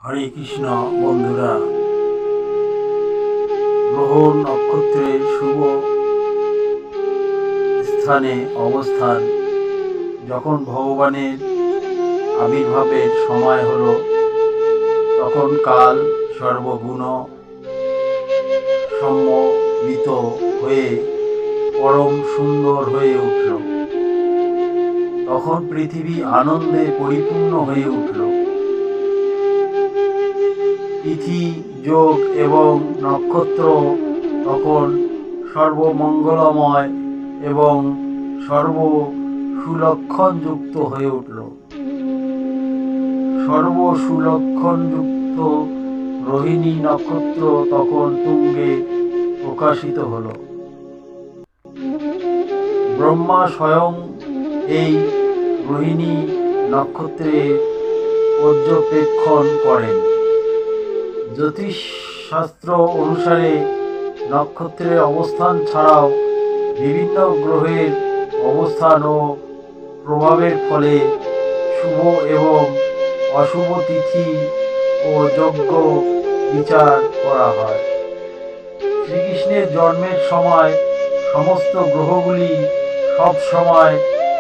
হরে কৃষ্ণ বন্ধুরা, গ্রহ নক্ষত্রের শুভ স্থানে অবস্থান যখন ভগবানের আবির্ভাবের সময় হলো, তখন কাল সর্বগুণ সম্মিলিত হয়ে পরম সুন্দর হয়ে উঠল। তখন পৃথিবী আনন্দে পরিপূর্ণ হয়ে উঠল। তিথি, যোগ এবং নক্ষত্র তখন সর্বমঙ্গলময় এবং সর্ব সুলক্ষণযুক্ত হয়ে উঠল। সর্ব সুলক্ষণযুক্ত রোহিণী নক্ষত্র তখন তুঙ্গে প্রকাশিত হল। ব্রহ্মা স্বয়ং এই রোহিণী নক্ষত্রে পর্যবেক্ষণ করেন। জ্যোতিষশাস্ত্র অনুসারে নক্ষত্রের অবস্থান ছাড়াও বিভিন্ন গ্রহের অবস্থান ও প্রভাবের ফলে শুভ এবং অশুভ তিথি ও যজ্ঞ বিচার করা হয়। শ্রীকৃষ্ণের জন্মের সময় সমস্ত গ্রহগুলি সব সময়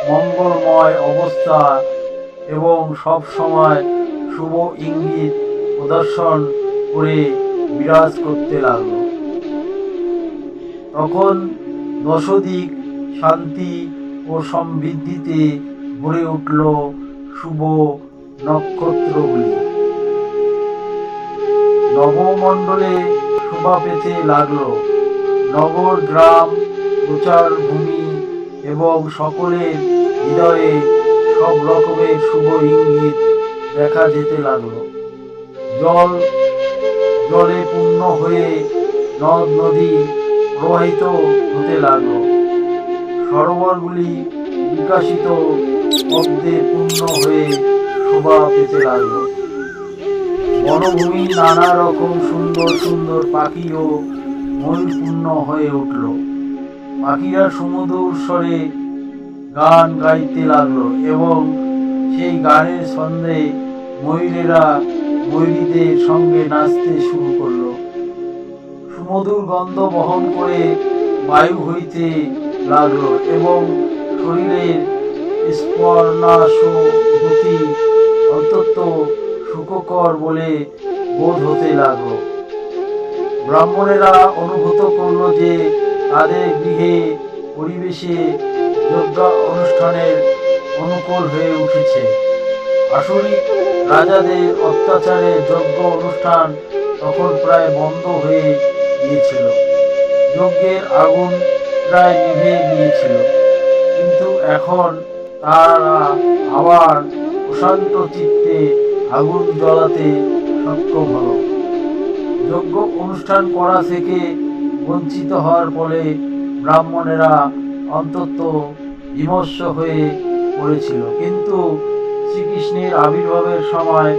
মঙ্গলময় অবস্থা এবং সব সময় শুভ ইঙ্গিত প্রদর্শন করে বিরাজ করতে লাগলো। তখন দশদিক শান্তি ও সমৃদ্ধিতে ভরে উঠল শুভ নক্ষত্রগুলি। নবমণ্ডলে শোভা পেতে লাগলো। নগর, গ্রাম, প্রচার ভূমি এবং সকলের হৃদয়ে সব রকমের শুভ ইঙ্গিত দেখা যেতে লাগলো। জলে পূর্ণ হয়ে নদ নদী প্রবাহিত হতে লাগলো। সরোবরগুলি বিকাশিত পদ্মে পূর্ণ হয়ে শোভা পেতে লাগলো। বনভূমি নানা রকম সুন্দর সুন্দর পাখি ও ময়ূরপূর্ণ হয়ে উঠল। পাখিরা সুমধুর স্বরে গান গাইতে লাগলো এবং সেই গানের ছন্দে ময়ূরেরা ময়ূরীদের সঙ্গে নাচতে শুরু করলো। সুমধুর গন্ধ বহন করে বায়ু হইতে লাগলো এবং শরীরের স্পর্শানুভূতি অত্যন্ত সুখকর বলে বোধ হতে লাগলো। ব্রাহ্মণেরা অনুভূত করলো যে তাদের গৃহে পরিবেশে যজ্ঞ অনুষ্ঠানের অনুকূল হয়ে উঠেছে। আসরিক রাজাদের অত্যাচারে যজ্ঞ অনুষ্ঠান তখন প্রায় বন্ধ হয়ে গিয়েছিল। যজ্ঞের আগুন প্রায় নিভে গিয়েছিল, কিন্তু এখন তারা আবার প্রশান্ত চিত্তে আগুন জ্বালাতে সক্ষম হলো। যজ্ঞ অনুষ্ঠান করা থেকে বঞ্চিত হওয়ার ফলে ব্রাহ্মণেরা অত্যন্ত বিমর্ষ হয়ে পড়েছিল, কিন্তু শ্রীকৃষ্ণের আবির্ভাবের সময়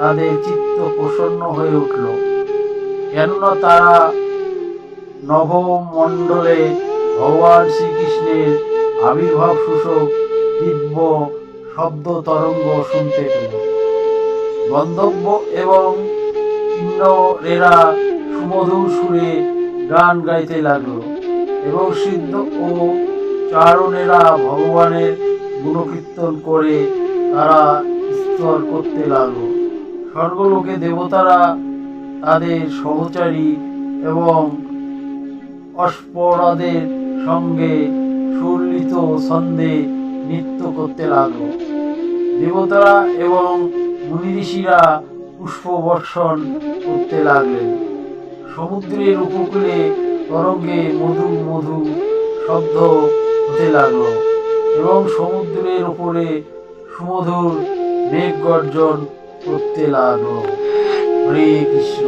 তাদের চিত্ত প্রসন্ন হয়ে উঠল, কেননা তারা নভমণ্ডলে ভগবান শ্রীকৃষ্ণের আবির্ভাব সূচক দিব্য শব্দ তরঙ্গ শুনতে পেল। গন্ধর্ব এবং কিন্নরেরা সুমধুর সুরে গান গাইতে লাগলো এবং সিদ্ধ ও চারণেরা ভগবানের গুণকীর্তন করে তারা স্তর করতে লাগলো। স্বর্গলোকে দেবতারা তাদের সহচারী এবং অশ্পরাদের সঙ্গে সুললিত ছন্দে নৃত্য করতে লাগলো। দেবতারা এবং মুনি ঋষিরা পুষ্প বর্ষণ করতে লাগলেন। সমুদ্রের উপকূলে তরঙ্গে মধু মধু শব্দ হতে লাগলো এবং সমুদ্রের উপরে সুমধুর মেঘ গর্জন করতে লাগলো। হরে কৃষ্ণ।